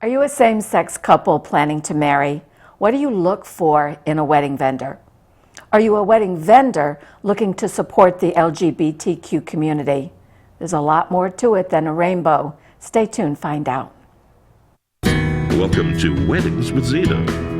Are you a same-sex couple planning to marry? What do you look for in a wedding vendor? Are you a wedding vendor looking to support the LGBTQ community? There's a lot more to it than a rainbow. Stay tuned, find out. Welcome to Weddings with Zita.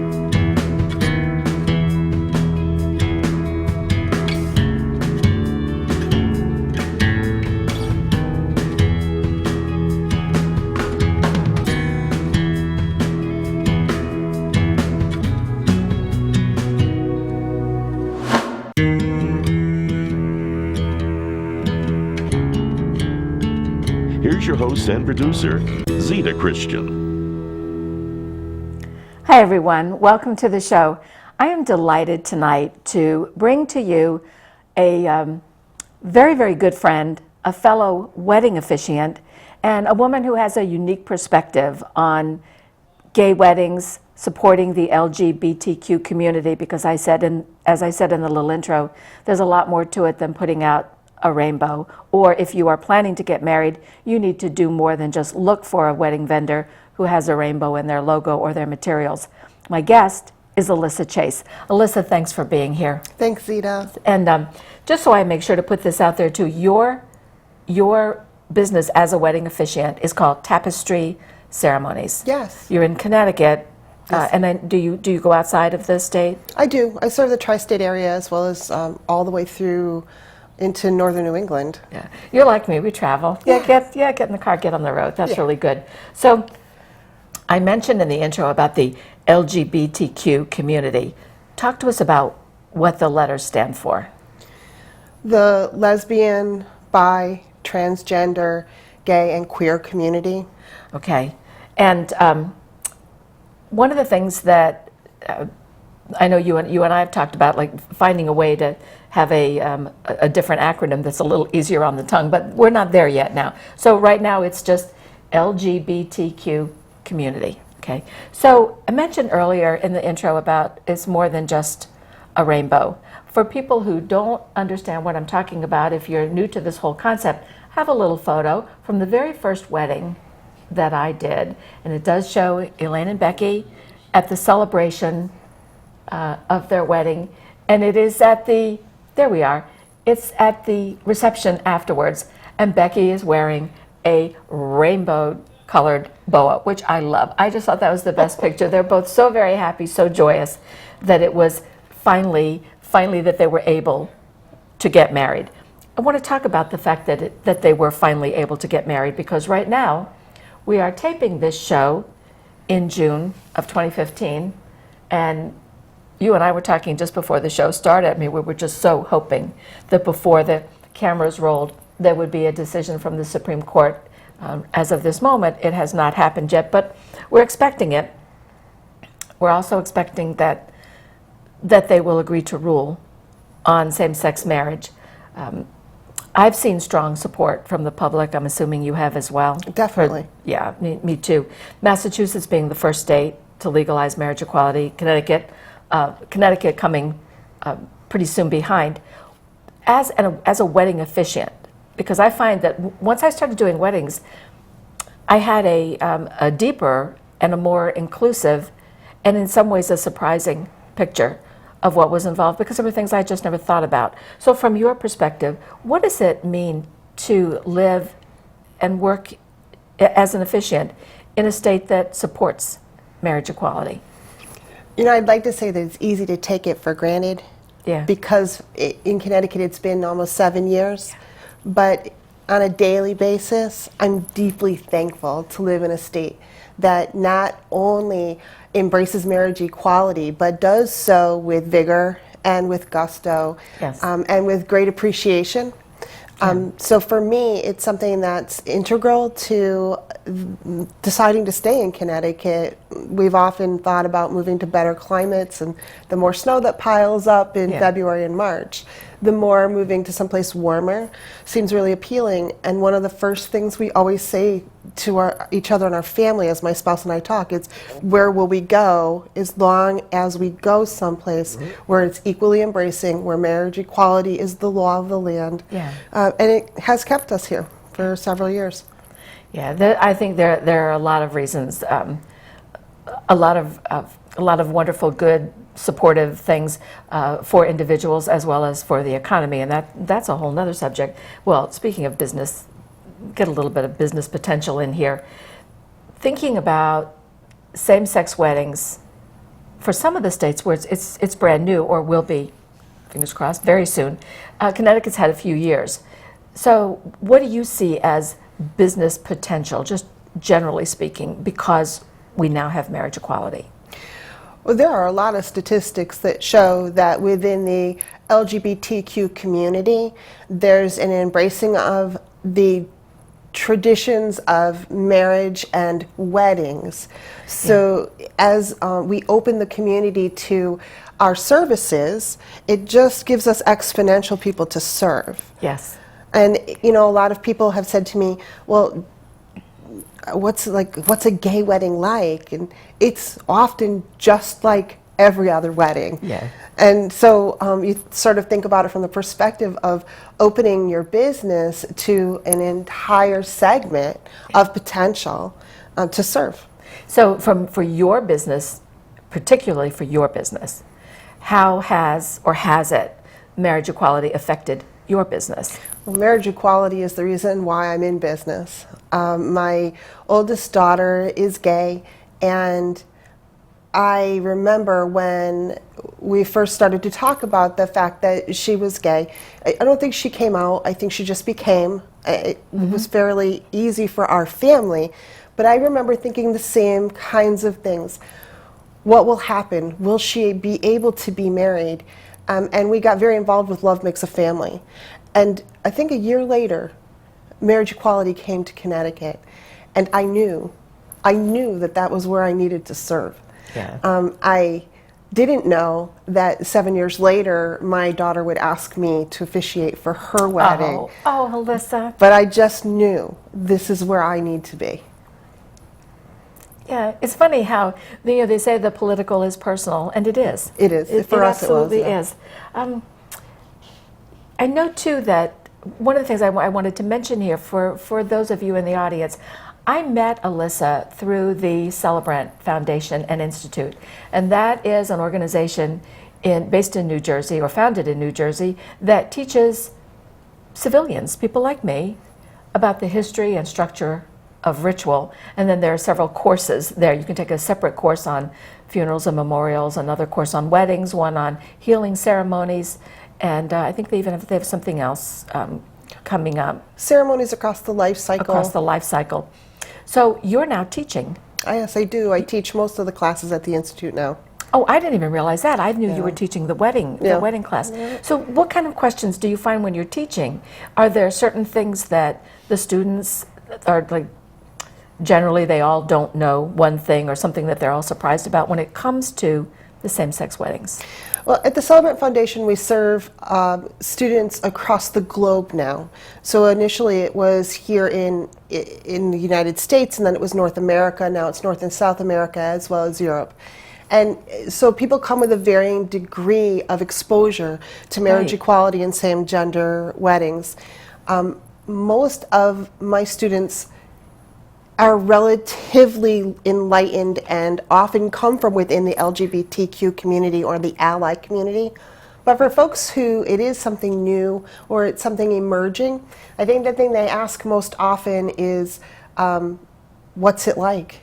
Here's your host and producer, Zita Christian. Hi everyone, welcome to the show. I am delighted tonight to bring to you a very, very good friend, a fellow wedding officiant, and a woman who has a unique perspective on gay weddings, supporting the LGBTQ community, because as I said in the little intro, there's a lot more to it than putting out a rainbow. Or if you are planning to get married, you need to do more than just look for a wedding vendor who has a rainbow in their logo or their materials. My guest is Elisa Chase. Elisa, thanks for being here. Thanks, Zita. And just so I make sure to put this out there too, your business as a wedding officiant is called Tapestry Ceremonies. Yes. You're in Connecticut. Yes. And then do you go outside of the state? I do. I serve the tri-state area as well as all the way through into northern New England. Yeah, you're like me. We travel. Yeah, get in the car, get on the road. That's really good. So, I mentioned in the intro about the LGBTQ community. Talk to us about what the letters stand for. The lesbian, bi, transgender, gay, and queer community. Okay, and one of the things that I know you and I have talked about, like finding a way to have a different acronym that's a little easier on the tongue, but we're not there yet now. So right now it's just LGBTQ community. Okay. So I mentioned earlier in the intro about it's more than just a rainbow. For people who don't understand what I'm talking about, if you're new to this whole concept, I have a little photo from the very first wedding that I did, and it does show Elaine and Becky at the celebration of their wedding, and it is there we are, it's at the reception afterwards, and Becky is wearing a rainbow colored boa, which I love. I just thought that was the best picture. They're both so very happy, so joyous that it was finally that they were able to get married. I want to talk about the fact that they were finally able to get married, because right now we are taping this show in June of 2015, and you and I were talking just before the show started. I mean, we were just so hoping that before the cameras rolled, there would be a decision from the Supreme Court. As of this moment, it has not happened yet, but we're expecting it. We're also expecting that they will agree to rule on same-sex marriage. I've seen strong support from the public. I'm assuming you have as well. Definitely. Yeah, me too. Massachusetts being the first state to legalize marriage equality, Connecticut coming pretty soon behind. As a wedding officiant, because I find that once I started doing weddings, I had a deeper and a more inclusive, and in some ways a surprising picture of what was involved, because there were things I just never thought about. So from your perspective, what does it mean to live and work as an officiant in a state that supports marriage equality? You know, I'd like to say that it's easy to take it for granted. Yeah. Because in Connecticut it's been almost 7 years. But on a daily basis, I'm deeply thankful to live in a state that not only embraces marriage equality, but does so with vigor and with gusto, Yes. And with great appreciation. So for me, it's something that's integral to deciding to stay in Connecticut. We've often thought about moving to better climates, and the more snow that piles up in February and March, the more moving to someplace warmer seems really appealing. And one of the first things we always say to each other and our family, as my spouse and I talk, is where will we go as long as we go someplace where it's equally embracing, where marriage equality is the law of the land. Yeah. And it has kept us here for several years. Yeah, I think there are a lot of reasons, a lot of wonderful, good, supportive things for individuals as well as for the economy, and that's a whole nother subject. Well, speaking of business, get a little bit of business potential in here. Thinking about same-sex weddings, for some of the states where it's brand new or will be, fingers crossed, very soon. Connecticut's had a few years. So what do you see as business potential, just generally speaking, because we now have marriage equality? Well, there are a lot of statistics that show that within the LGBTQ community, there's an embracing of the traditions of marriage and weddings. So as we open the community to our services, it just gives us exponential people to serve. Yes. And a lot of people have said to me, well, what's a gay wedding like? And it's often just like every other wedding. Yeah. And so you sort of think about it from the perspective of opening your business to an entire segment of potential to serve. So for your business, particularly for your business, how has it marriage equality affected your business? Well, marriage equality is the reason why I'm in business. My oldest daughter is gay, and I remember when we first started to talk about the fact that she was gay. I don't think she came out. I think she just became. It was fairly easy for our family. But I remember thinking the same kinds of things. What will happen? Will she be able to be married? And we got very involved with Love Makes a Family. And I think a year later, marriage equality came to Connecticut. And I knew that that was where I needed to serve. Yeah. I didn't know that 7 years later, my daughter would ask me to officiate for her wedding. Oh, Elisa. But I just knew this is where I need to be. Yeah, it's funny how they say the political is personal, and it is. It is. For us, it was, absolutely yeah. is. I know too that one of the things I wanted to mention here for those of you in the audience, I met Elisa through the Celebrant Foundation and Institute, and that is an organization based in New Jersey, or founded in New Jersey, that teaches civilians, people like me, about the history and structure of ritual. And then there are several courses there. You can take a separate course on funerals and memorials, another course on weddings, one on healing ceremonies, and I think they have something else coming up. Ceremonies across the life cycle. Across the life cycle. So you're now teaching. Yes, I do. I teach most of the classes at the Institute now. Oh, I didn't even realize that. I knew you were teaching the wedding class. Yeah. So what kind of questions do you find when you're teaching? Are there certain things that the students are like, generally they all don't know one thing or something that they're all surprised about when it comes to the same-sex weddings? Well, at the Celebrant Foundation, we serve students across the globe now. So initially it was here in the United States, and then it was North America. Now it's North and South America, as well as Europe. And so people come with a varying degree of exposure to marriage equality and same-gender weddings. Most of my students are relatively enlightened and often come from within the LGBTQ community or the ally community. But for folks who it is something new or it's something emerging, I think the thing they ask most often is, what's it like?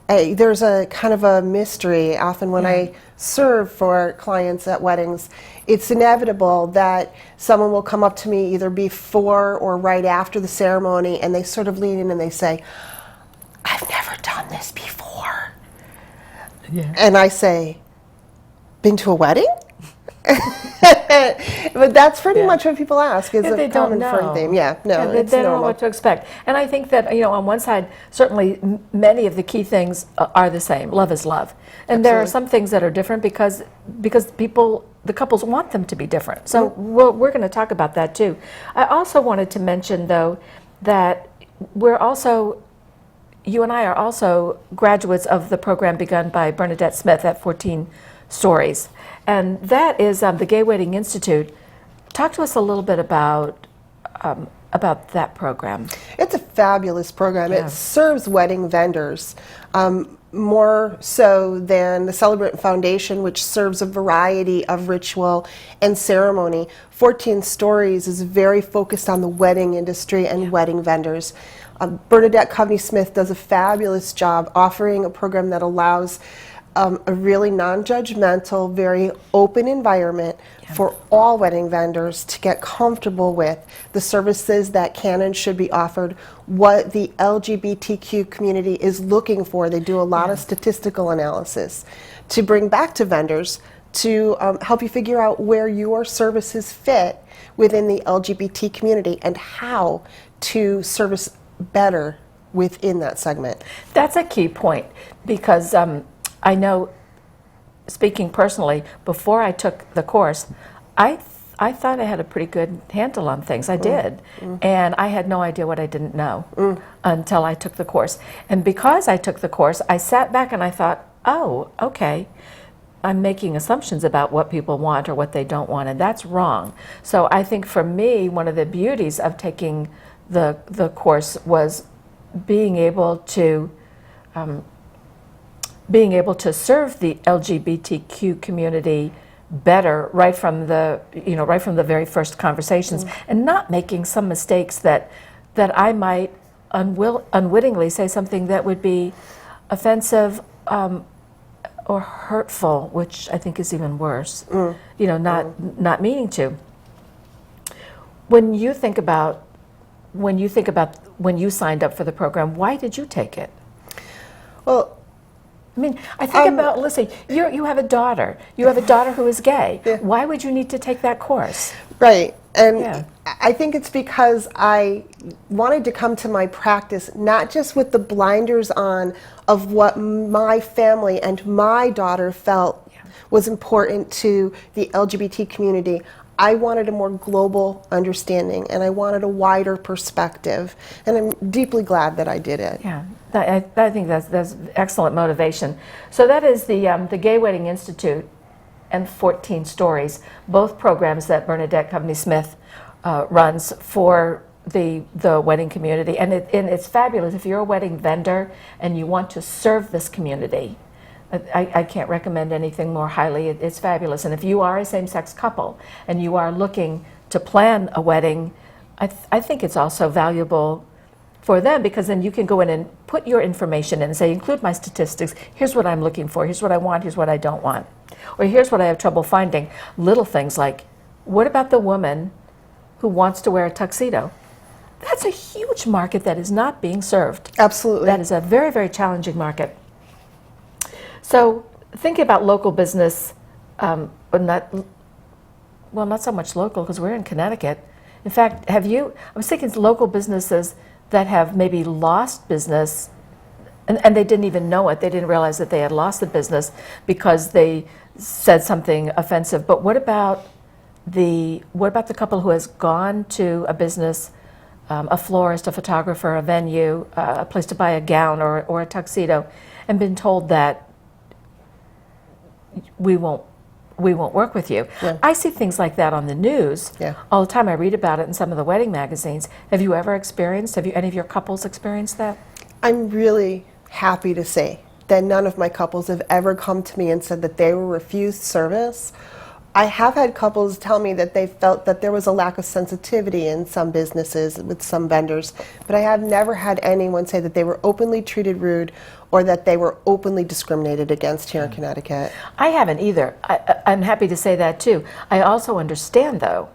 There's a kind of a mystery often when I serve for clients at weddings. It's inevitable that someone will come up to me either before or right after the ceremony, and they sort of lean in and they say, I've never done this before. Yeah. And I say, been to a wedding? But that's pretty much what people ask, is a common fun thing. Yeah, no, they it's don't know normal. what to expect. And I think that, on one side, certainly many of the key things are the same. Love is love. And there are some things that are different because the couples want them to be different. So we're going to talk about that too. I also wanted to mention, though, that you and I are also graduates of the program begun by Bernadette Smith at 14 Stories. And that is the Gay Wedding Institute. Talk to us a little bit about about that program? It's a fabulous program. Yeah. It serves wedding vendors more so than the Celebrant Foundation, which serves a variety of ritual and ceremony. 14 Stories is very focused on the wedding industry and wedding vendors. Bernadette Coveney Smith does a fabulous job offering a program that allows a really non-judgmental, very open environment for all wedding vendors to get comfortable with the services that can and should be offered, what the LGBTQ community is looking for. They do a lot of statistical analysis to bring back to vendors to help you figure out where your services fit within the LGBT community and how to service better within that segment. That's a key point, because I know, speaking personally, before I took the course, I thought I had a pretty good handle on things. I did. And I had no idea what I didn't know until I took the course. And because I took the course, I sat back and I thought, oh, okay, I'm making assumptions about what people want or what they don't want, and that's wrong. So I think for me, one of the beauties of taking the course was being able to serve the LGBTQ community better right from the very first conversations, and not making some mistakes that I might unwittingly say something that would be offensive or hurtful, which I think is even worse. Not meaning to. When you signed up for the program, why did you take it? Well, I mean, I think about, listen, you have a daughter. You have a daughter who is gay. Yeah. Why would you need to take that course? right. And Yeah. I think it's because I wanted to come to my practice not just with the blinders on of what my family and my daughter felt was important to the LGBT community. I wanted a more global understanding, and I wanted a wider perspective, and I'm deeply glad that I did it. Yeah, I think that's excellent motivation. So that is the Gay Wedding Institute and 14 Stories, both programs that Bernadette Coveney Smith runs for the wedding community, and it's fabulous. If you're a wedding vendor and you want to serve this community, I can't recommend anything more highly. It's fabulous. And if you are a same-sex couple and you are looking to plan a wedding, I think it's also valuable for them, because then you can go in and put your information in and say, include my statistics. Here's what I'm looking for. Here's what I want. Here's what I don't want. Or here's what I have trouble finding. Little things like, what about the woman who wants to wear a tuxedo? That's a huge market that is not being served. Absolutely. That is a very, very challenging market. So thinking about local business, but not so much local, because we're in Connecticut. In fact, I was thinking local businesses that have maybe lost business, and they didn't even know it. They didn't realize that they had lost the business because they said something offensive. But what about the couple who has gone to a business, a florist, a photographer, a venue, a place to buy a gown or a tuxedo, and been told that we won't work with you? Yeah. I see things like that on the news all the time. I read about it in some of the wedding magazines. Have you any of your couples experienced that? I'm really happy to say that none of my couples have ever come to me and said that they were refused service. I have had couples tell me that they felt that there was a lack of sensitivity in some businesses with some vendors, but I have never had anyone say that they were openly treated rude or that they were openly discriminated against here in Connecticut. I haven't either. I'm happy to say that too. I also understand, though,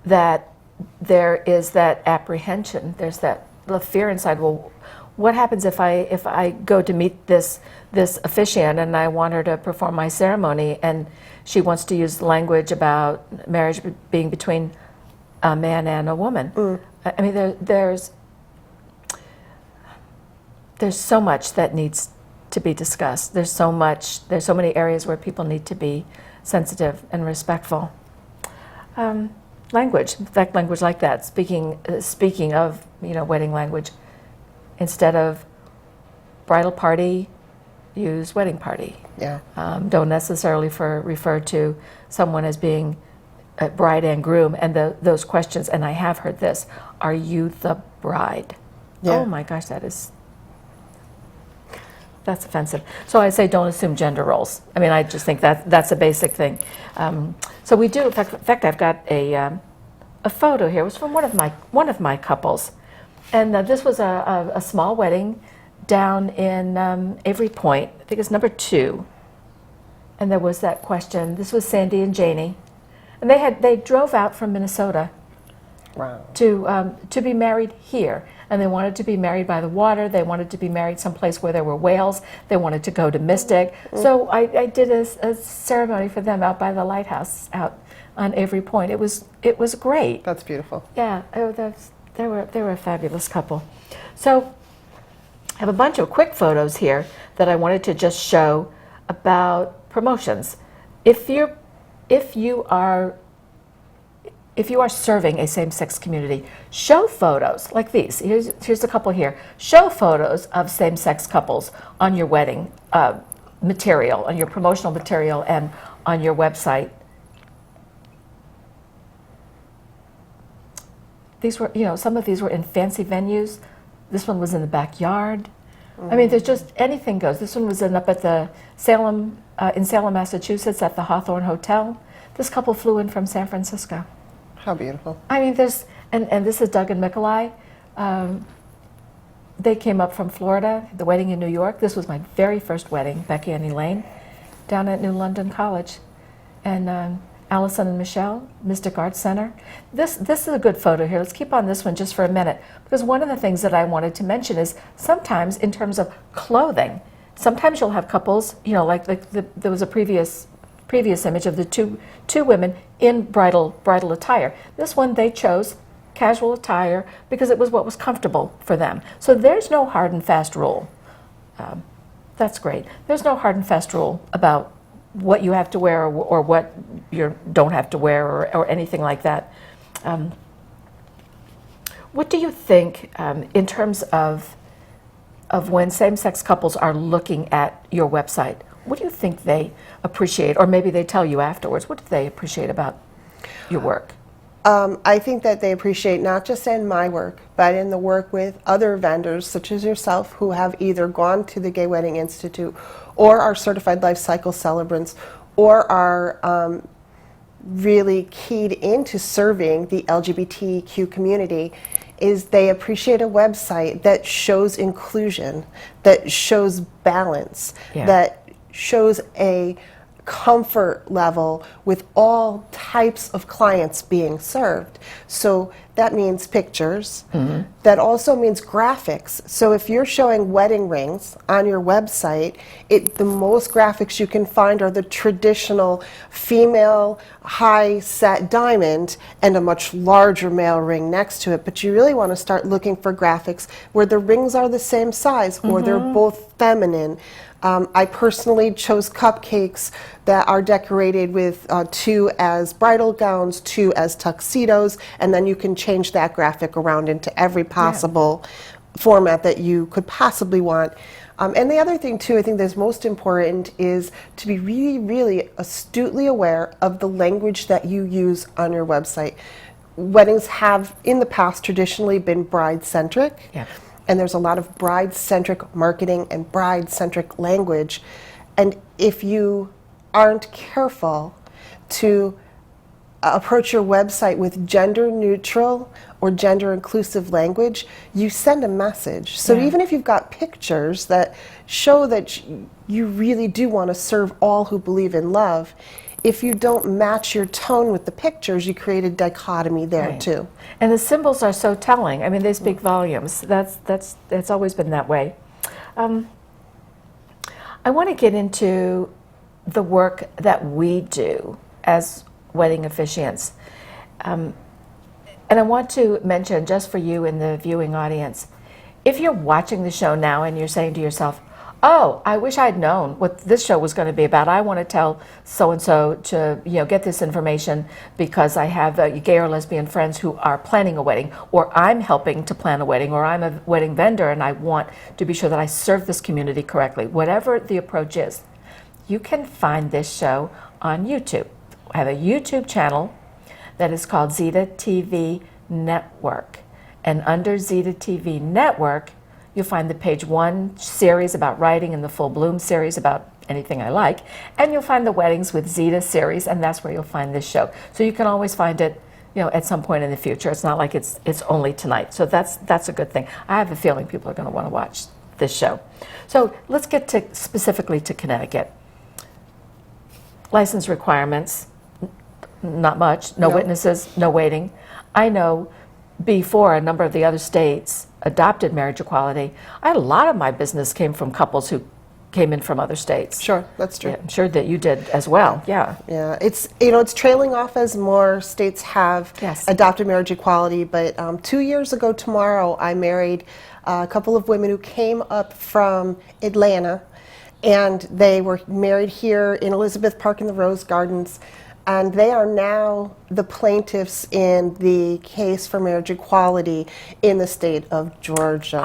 that there is that apprehension. There's that the fear inside. Well, what happens if I go to meet this officiant and I want her to perform my ceremony, and she wants to use language about marriage being between a man and a woman? I mean, there's so much that needs to be discussed. There's so many areas where people need to be sensitive and respectful. Language, in fact, language like that. Speaking of wedding language, instead of bridal party, use wedding party. Yeah. Don't necessarily refer to someone as being a bride and groom. And those questions, and I have heard this, are you the bride? Yeah. Oh my gosh, that's offensive. So I say don't assume gender roles. I mean, I just think that's a basic thing. So we do. In fact, I've got a photo here. It was from one of my couples, and this was a small wedding down in Avery Point. I think it's number 2. And there was that question. This was Sandy and Janie, and they drove out from Minnesota. Wow. To be married here, and they wanted to be married by the water. They wanted to be married someplace where there were whales. They wanted to go to Mystic. So I did a ceremony for them out by the lighthouse out on Avery Point. It was great. That's beautiful. Yeah, they were a fabulous couple. So I have a bunch of quick photos here that I wanted to just show about promotions. If you are serving a same-sex community, show photos like these. Here's a couple here. Show photos of same-sex couples on your wedding material, on your promotional material, and on your website. These were, some of these were in fancy venues. This one was in the backyard. I mean, there's just anything goes. This one was up at the Salem, in Salem, Massachusetts, at the Hawthorne Hotel. This couple flew in from San Francisco. How beautiful. I mean, and this is Doug and Mikolai. They came up from Florida, the wedding in New York. This was my very first wedding, Becky and Elaine, down at New London College. And Allison and Michelle, Mystic Arts Center. This is a good photo here. Let's keep on this one just for a minute, because one of the things that I wanted to mention is sometimes in terms of clothing, sometimes you'll have couples, like there was a previous image of the two women in bridal attire. This one, they chose casual attire because it was what was comfortable for them. So there's no hard and fast rule. That's great. There's no hard and fast rule about what you have to wear or what you don't have to wear or anything like that. What do you think in terms of when same-sex couples are looking at your website? What do you think they appreciate, or maybe they tell you afterwards? What do they appreciate about your work? I think that they appreciate not just in my work, but in the work with other vendors such as yourself who have either gone to the Gay Wedding Institute or are certified life cycle celebrants or are really keyed into serving the LGBTQ community. Is they appreciate a website that shows inclusion, that shows balance, that shows a comfort level with all types of clients being served. So that means pictures. Mm-hmm. That also means graphics. So if you're showing wedding rings on your website, the most graphics you can find are the traditional female high set diamond and a much larger male ring next to it. But you really want to start looking for graphics where the rings are the same size or they're both feminine. I personally chose cupcakes that are decorated with 2 as bridal gowns, 2 as tuxedos, and then you can change that graphic around into every possible format that you could possibly want. And the other thing too, I think that's most important is to be really, really astutely aware of the language that you use on your website. Weddings have in the past traditionally been bride-centric. Yeah. And there's a lot of bride-centric marketing and bride-centric language. And if you aren't careful to approach your website with gender-neutral or gender-inclusive language, you send a message. So even if you've got pictures that show that you really do want to serve all who believe in love, if you don't match your tone with the pictures, you create a dichotomy there too. And the symbols are so telling. I mean, they speak volumes. That's always been that way. I want to get into the work that we do as wedding officiants. And I want to mention, just for you in the viewing audience, if you're watching the show now and you're saying to yourself, oh, I wish I'd known what this show was going to be about. I want to tell so-and-so to get this information because I have gay or lesbian friends who are planning a wedding, or I'm helping to plan a wedding, or I'm a wedding vendor and I want to be sure that I serve this community correctly. Whatever the approach is, you can find this show on YouTube. I have a YouTube channel that is called Zita TV Network. And under Zita TV Network, you'll find the Page 1 series about writing and the Full Bloom series about anything I like. And you'll find the Weddings with Zita series, and that's where you'll find this show. So you can always find it, at some point in the future. It's not like it's only tonight. So that's a good thing. I have a feeling people are going to want to watch this show. So let's get specifically to Connecticut. License requirements, not much. No witnesses, no waiting. I know before a number of the other states adopted marriage equality, a lot of my business came from couples who came in from other states. Sure, that's true. Yeah, I'm sure that you did as well. Yeah. Yeah, it's trailing off as more states have adopted marriage equality. But 2 years ago tomorrow, I married a couple of women who came up from Atlanta, and they were married here in Elizabeth Park in the Rose Gardens. And they are now the plaintiffs in the case for marriage equality in the state of Georgia.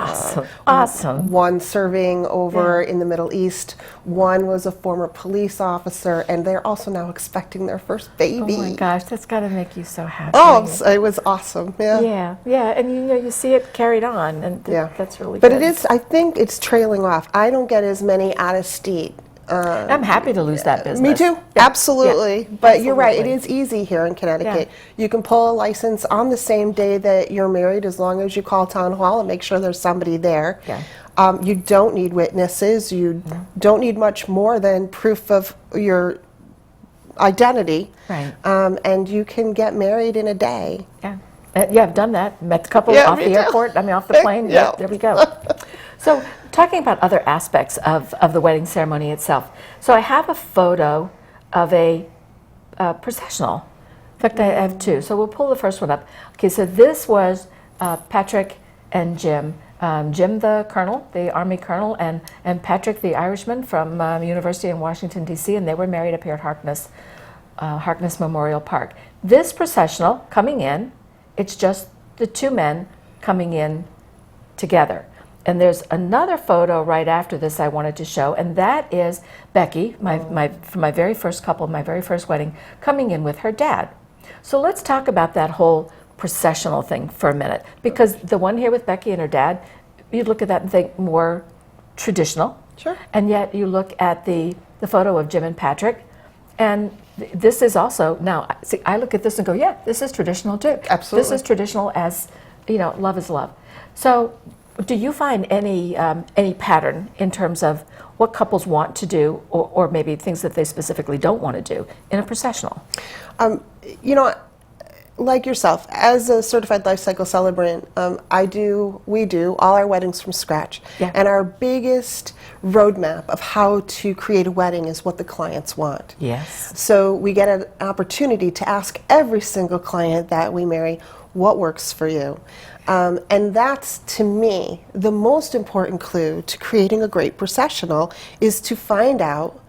Awesome. One serving over in the Middle East. One was a former police officer, and they're also now expecting their first baby. Oh my gosh, that's got to make you so happy. Oh, it was awesome. Yeah. Yeah, and you see it carried on, and that's really But good. it is, I think it's trailing off. I don't get as many out of state. I'm happy to lose that business. Me too, Yeah. absolutely. Yeah. But you're right, it Absolutely. is easy here in Connecticut. You can pull a license on the same day that you're married as long as you call town hall and make sure there's somebody there. Yeah. You don't need witnesses. You don't need much more than proof of your identity. Right. And you can get married in a day. Yeah. Yeah, I've done that. Met the couple Yeah, off me the too. airport, off the plane. Yeah. Yep, there we go. So, talking about other aspects of the wedding ceremony itself. So, I have a photo of a processional. In fact, I have two. So, we'll pull the first one up. Okay, so this was Patrick and Jim. Jim, the colonel, the Army colonel, and Patrick, the Irishman from University in Washington, D.C., and they were married up here at Harkness Memorial Park. This processional coming in, it's just the two men coming in together. And there's another photo right after this I wanted to show, and that is Becky, from my very first couple, my very first wedding, coming in with her dad. So let's talk about that whole processional thing for a minute, because the one here with Becky and her dad, you'd look at that and think more traditional. Sure. And yet you look at the photo of Jim and Patrick, and this is also, now, see, I look at this and go, yeah, this is traditional too. Absolutely. This is traditional as, love is love. So do you find any pattern in terms of what couples want to do, or maybe things that they specifically don't want to do in a processional? Like yourself, as a certified life cycle celebrant, we do all our weddings from scratch. Yeah. And our biggest roadmap of how to create a wedding is what the clients want. Yes. So we get an opportunity to ask every single client that we marry, what works for you? And that's, to me, the most important clue to creating a great processional, is to find out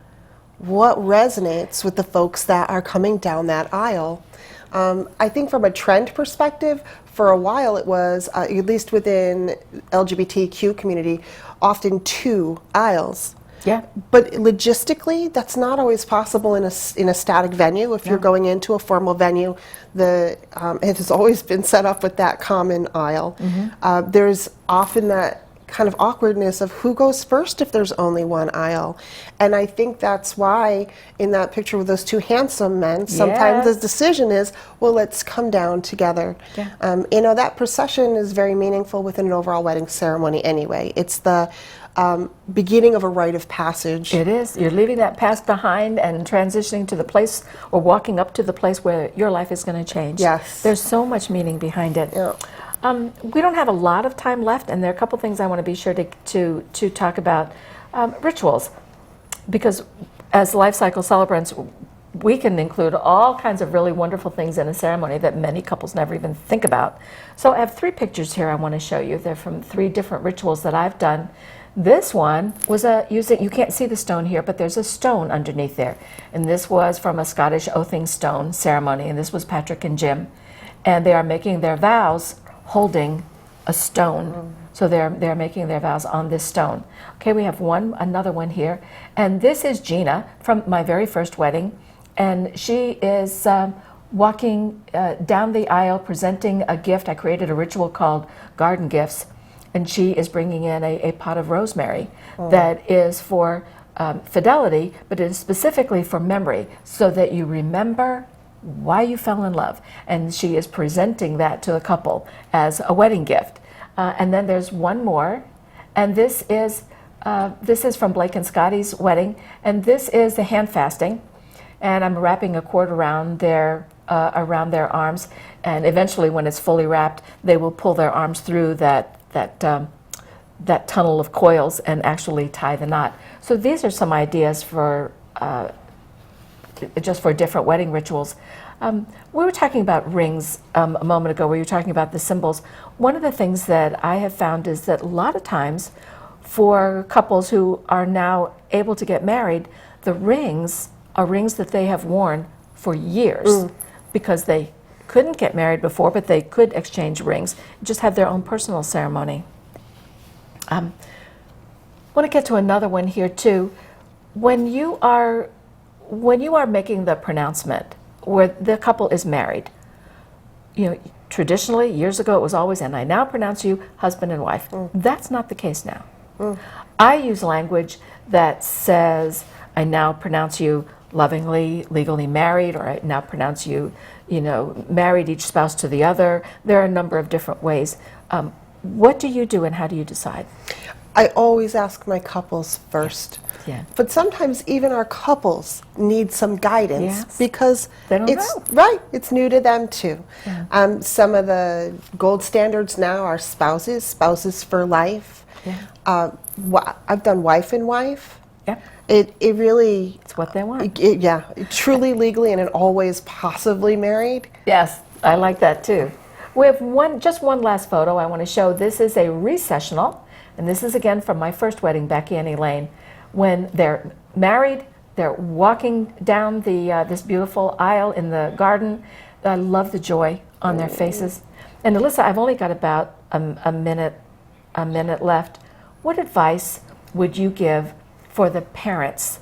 what resonates with the folks that are coming down that aisle. I think from a trend perspective, for a while it was, at least within LGBTQ community, often two aisles. Yeah. But logistically, that's not always possible in a static venue. If you're going into a formal venue, it has always been set up with that common aisle. There's often that kind of awkwardness of who goes first if there's only one aisle. And I think that's why in that picture with those two handsome men, sometimes the decision is, well, let's come down together. Yeah. That procession is very meaningful within an overall wedding ceremony anyway. It's the beginning of a rite of passage. It is. You're leaving that past behind and transitioning to the place, or walking up to the place where your life is going to change. Yes. There's so much meaning behind it. Yeah. We don't have a lot of time left, and there are a couple things I want to be sure to talk about. Rituals, because as life cycle celebrants, we can include all kinds of really wonderful things in a ceremony that many couples never even think about. So I have 3 pictures here I want to show you. They're from 3 different rituals that I've done. This one was you can't see the stone here, but there's a stone underneath there. And this was from a Scottish oathing stone ceremony, and this was Patrick and Jim. And they are making their vows holding a stone. So they're making their vows on this stone. Okay, we have another one here. And this is Gina from my very first wedding. And she is walking down the aisle presenting a gift. I created a ritual called Garden Gifts, and she is bringing in a pot of rosemary that is for fidelity, but it is specifically for memory, so that you remember why you fell in love. And she is presenting that to the couple as a wedding gift. And then there's one more, and this is from Blake and Scotty's wedding, and this is the hand fasting. And I'm wrapping a cord around their arms, and eventually, when it's fully wrapped, they will pull their arms through that tunnel of coils and actually tie the knot. So these are some ideas for just for different wedding rituals. We were talking about rings a moment ago, where you were talking about the symbols. One of the things that I have found is that a lot of times, for couples who are now able to get married, the rings are rings that they have worn for years because they couldn't get married before, but they could exchange rings, just have their own personal ceremony. I want to get to another one here too. When you are making the pronouncement where the couple is married, traditionally, years ago, it was always, and I now pronounce you husband and wife. That's not the case now. I use language that says, I now pronounce you lovingly, legally married, or I now pronounce you, married, each spouse to the other. There are a number of different ways. What do you do, and how do you decide? I always ask my couples first. Yeah. But sometimes even our couples need some guidance because they don't it's know. Right. It's new to them too. Yeah. Some of the gold standards now are spouses for life. Yeah. I've done wife and wife. Yeah. It really. It's what they want. Truly legally and always possibly married. Yes, I like that too. We have just one last photo I want to show. This is a recessional, and this is again from my first wedding, Becky and Elaine. When they're married, they're walking down this beautiful aisle in the garden. I love the joy on their faces. And Elisa, I've only got about a minute left. What advice would you give for the parents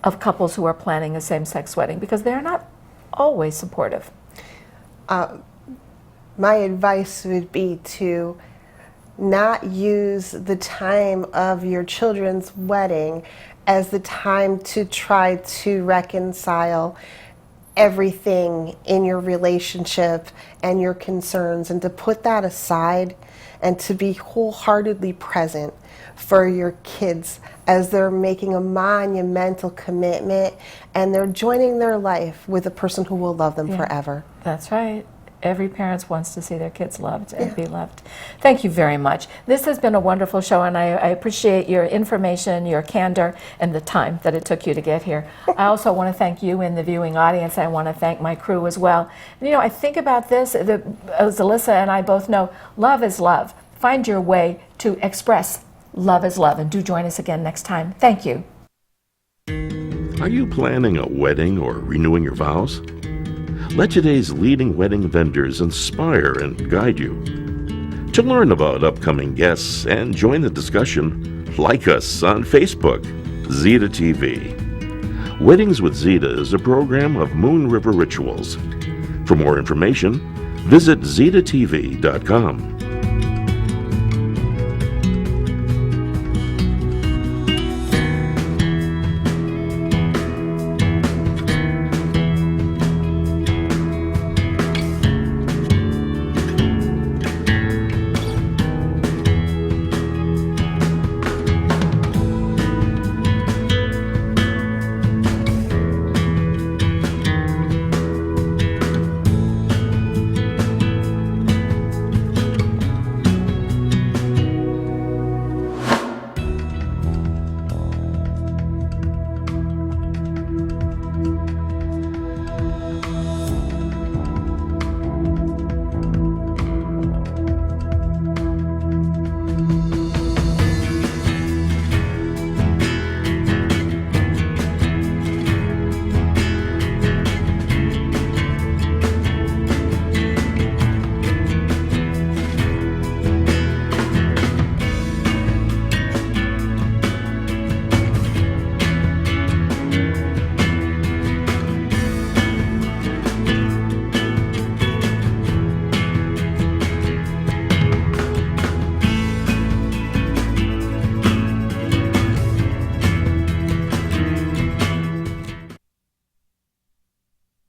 of couples who are planning a same-sex wedding? Because they're not always supportive. My advice would be to not use the time of your children's wedding as the time to try to reconcile everything in your relationship and your concerns, and to put that aside and to be wholeheartedly present for your kids as they're making a monumental commitment and they're joining their life with a person who will love them forever. That's right. Every parent wants to see their kids loved and be loved. Thank you very much. This has been a wonderful show, and I appreciate your information, your candor, and the time that it took you to get here. I also want to thank you in the viewing audience. I want to thank my crew as well. I think about this, as Elisa and I both know, love is love. Find your way to express love is love, and do join us again next time. Thank you. Are you planning a wedding or renewing your vows? Let today's leading wedding vendors inspire and guide you. To learn about upcoming guests and join the discussion, like us on Facebook, Zita TV. Weddings with Zita is a program of Moon River Rituals. For more information, visit zitatv.com.